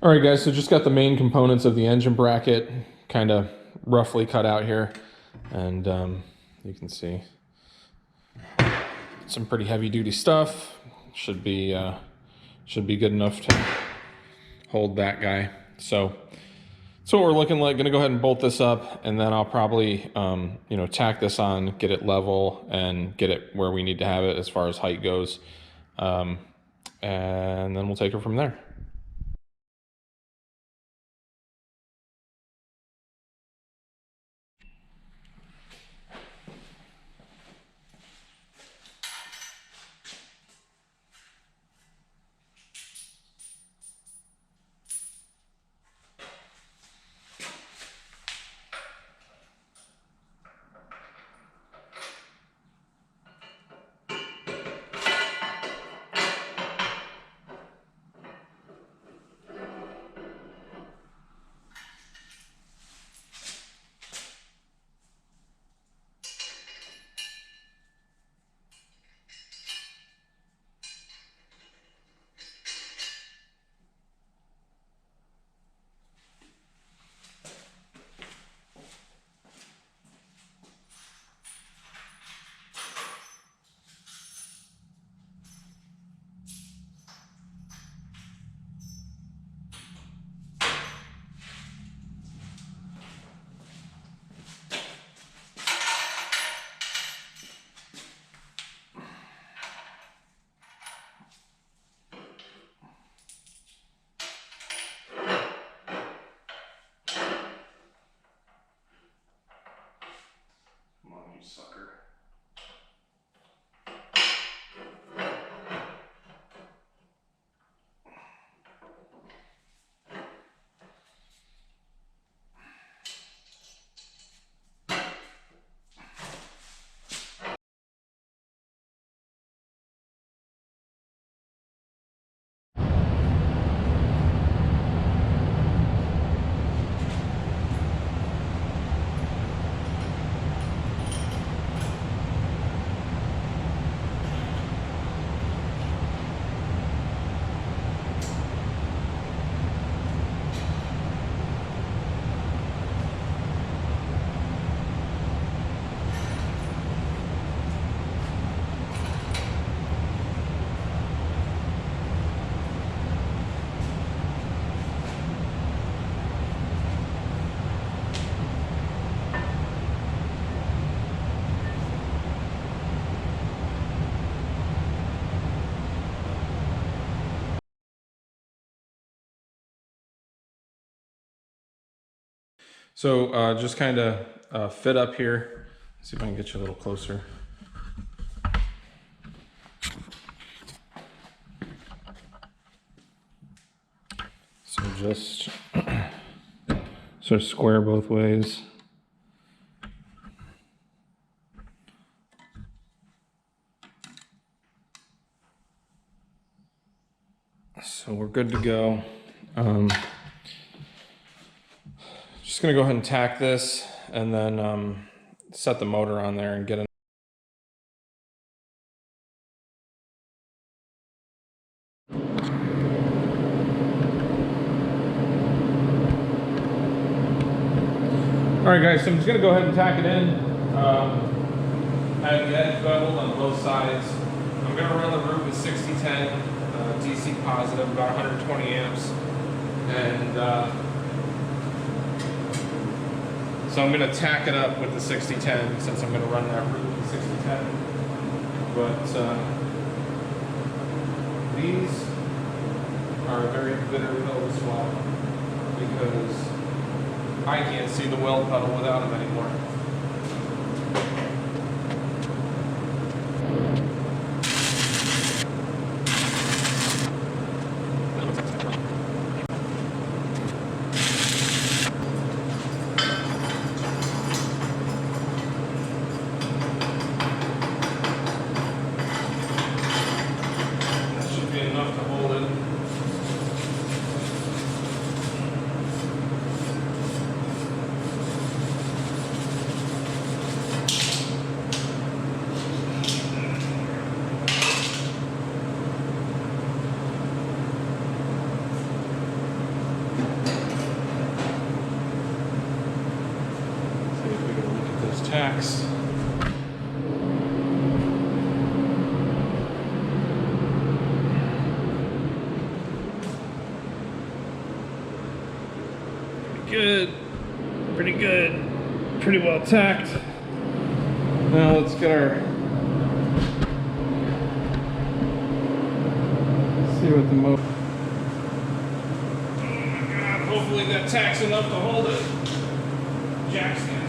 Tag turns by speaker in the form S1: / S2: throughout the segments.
S1: All right, guys, so just got the main components of the engine bracket kind of roughly cut out here. And you can see some pretty heavy duty stuff. Should be good enough to hold that guy. So what we're looking like. Gonna go ahead and bolt this up, and then I'll probably tack this on, get it level, and get it where we need to have it as far as height goes. And then we'll take it from there. Sucker. So just kind of fit up here. Let's see if I can get you a little closer. So just sort of square both ways. So we're good to go. Just gonna go ahead and tack this, and then set the motor on there and get it. All right, guys, so I'm just gonna go ahead and tack it in. I have the edge beveled on both sides. I'm gonna run the root with 6010 DC positive, about 120 amps, and so I'm going to tack it up with the 6010 since I'm going to run that root with the 6010. But these are a very bitter pill to swallow because I can't see the weld pedal without them anymore. tacks. Pretty good, pretty well tacked. Now let's get our, see what the motor. Oh my God, hopefully that tack's enough to hold it. Jack stands.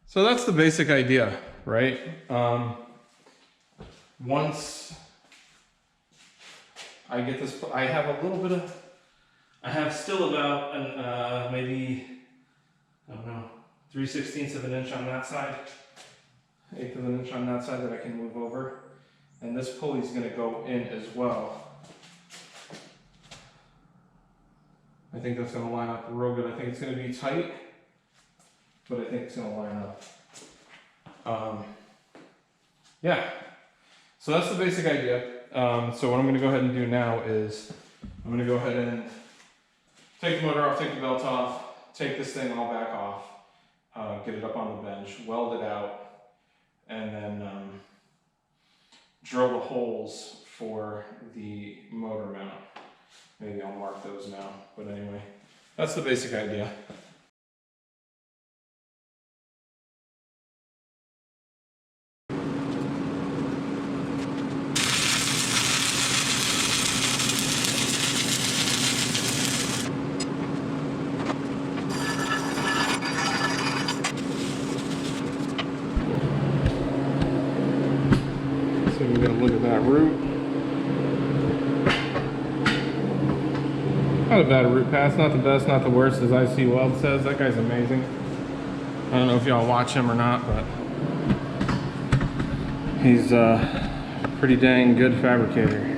S1: So that's the basic idea, right? Once I get this, I have a little bit of, I have still about an, maybe, I don't know, 3/16 of an inch on that side, 1/8 of an inch on that side that I can move over. And this pulley is going to go in as well. I think that's going to line up real good. I think it's going to be tight, but I think it's going to line up. Yeah, so that's the basic idea. So what I'm going to go ahead and do now is I'm going to go ahead and take the motor off, take the belt off, take this thing all back off, get it up on the bench, weld it out, and then drill the holes for the motor mount. Maybe I'll mark those now, but anyway, that's the basic idea. So we're going to look at that root. Not a bad root pass, not the best, not the worst, as IC Weld says. That guy's amazing. I don't know if y'all watch him or not, but he's a pretty dang good fabricator.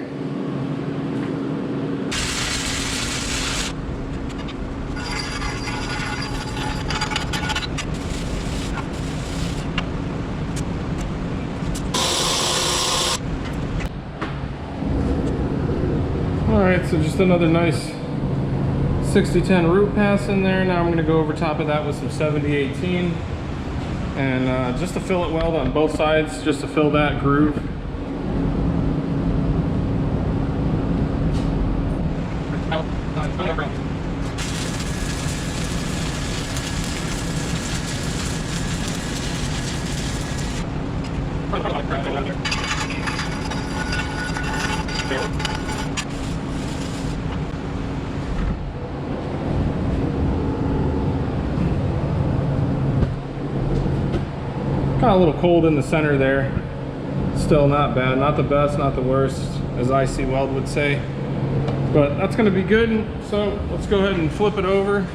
S1: Alright, so just another nice 60-10 root pass in there. Now I'm going to go over top of that with some 70-18 and just to fill it weld on both sides, just to fill that groove. Got a little cold in the center there. Still not bad, not the best, not the worst, as IC Weld would say. But that's going to be good. So let's go ahead and flip it over.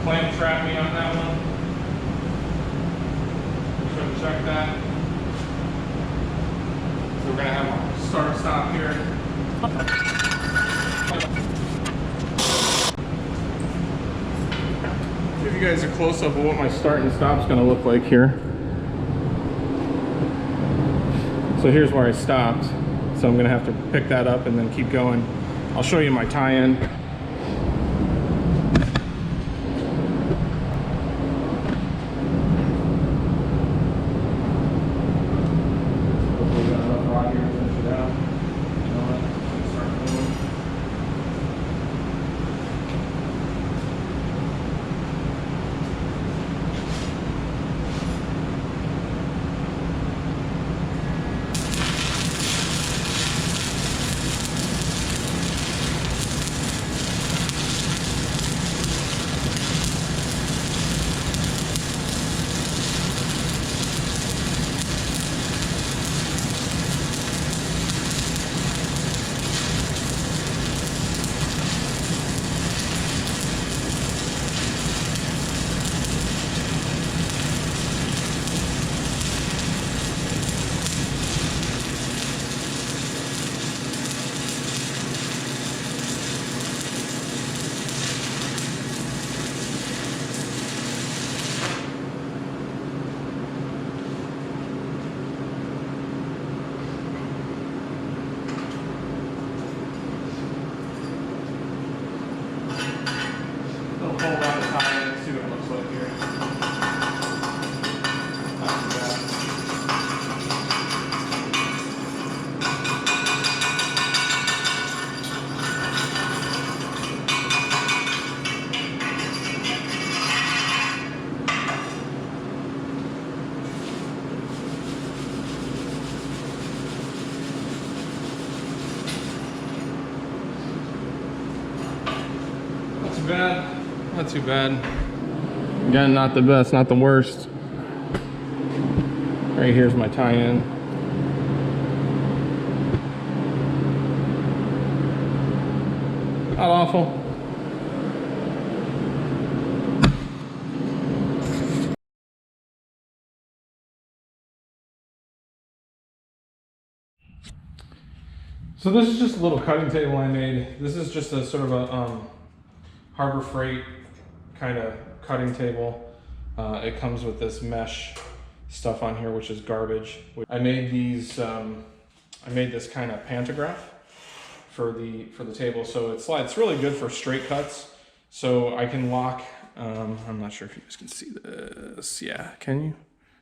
S1: Clamp trap me on that one. So check that. So we're going to have a start stop here. you guys a close-up of what my start and stop is going to look like here. So here's where I stopped. So I'm going to have to pick that up and then keep going. I'll show you my tie-in. Bad. Not too bad. Again, not the best, not the worst. Right here's my tie-in. Not awful. So this is just a little cutting table I made. This is just a sort of a Harbor Freight kind of cutting table. It comes with this mesh stuff on here, which is garbage. I made these. I made this kind of pantograph for the table, so it slides. It's really good for straight cuts. So I can lock. I'm not sure if you guys can see this. Yeah, can you?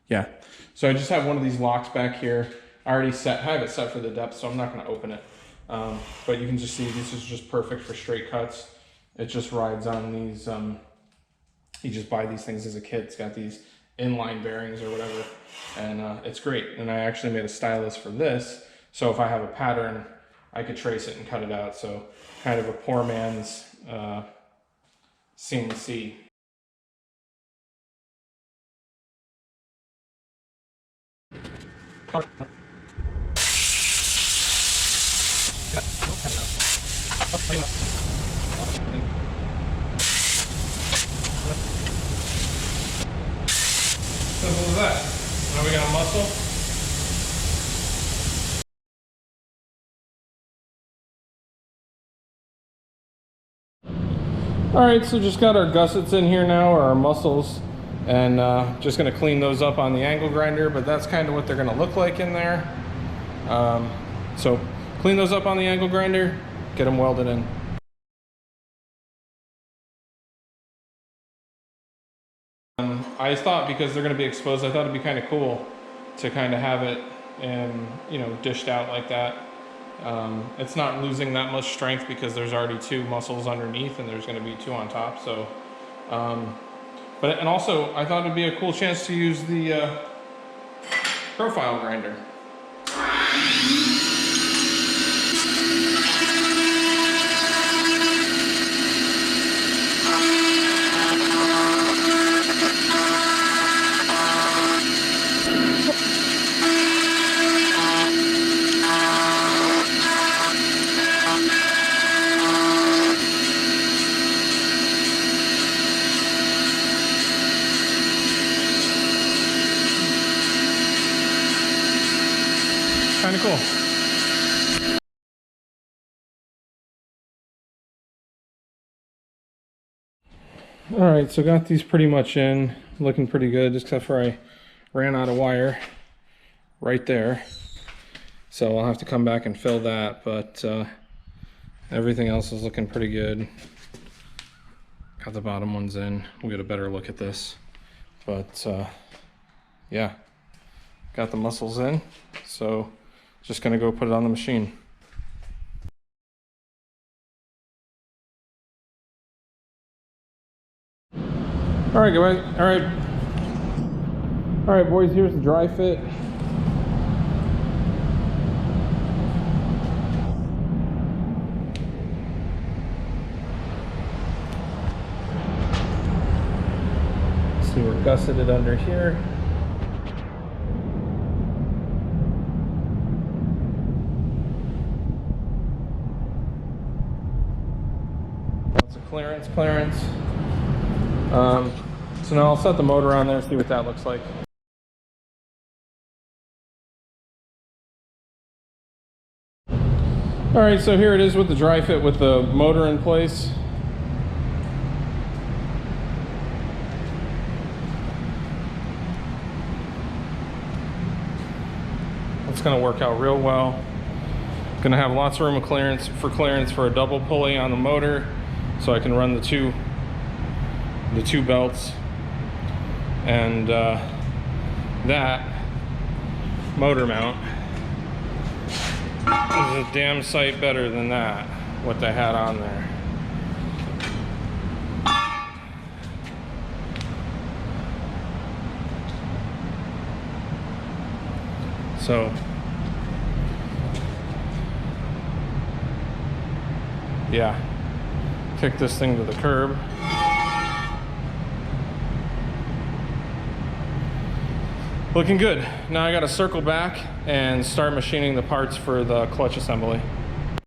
S1: Yeah. So I just have one of these locks back here. I already have it set for the depth, so I'm not going to open it. But you can just see this is just perfect for straight cuts. It just rides on these, you just buy these things as a kit. It's got these inline bearings or whatever, and it's great. And I actually made a stylus for this, so if I have a pattern, I could trace it and cut it out. So kind of a poor man's CNC. Simple as that. Now we got a muscle. All right, so just got our gussets in here now, or our muscles, and just gonna clean those up on the angle grinder, but that's kind of what they're gonna look like in there. So clean those up on the angle grinder, get them welded in. I thought, because they're going to be exposed, I thought it'd be kind of cool to kind of have it and, you know, dished out like that. It's not losing that much strength because there's already two muscles underneath and there's going to be two on top. So, and also I thought it'd be a cool chance to use the profile grinder. All right, so got these pretty much in, looking pretty good, just except for I ran out of wire right there. So I'll have to come back and fill that, but everything else is looking pretty good. Got the bottom ones in. We'll get a better look at this. But yeah, got the muscles in. So just gonna go put it on the machine. All right, guys. All right, boys. Here's the dry fit. See, we're gusseted under here. Lots of clearance. So now I'll set the motor on there, see what that looks like. All right, so here it is with the dry fit with the motor in place. It's gonna work out real well. Gonna have lots of room of clearance for a double pulley on the motor, so I can run the two belts. And that motor mount is a damn sight better than that, what they had on there. So yeah, kick this thing to the curb. Looking good. Now I gotta circle back and start machining the parts for the clutch assembly.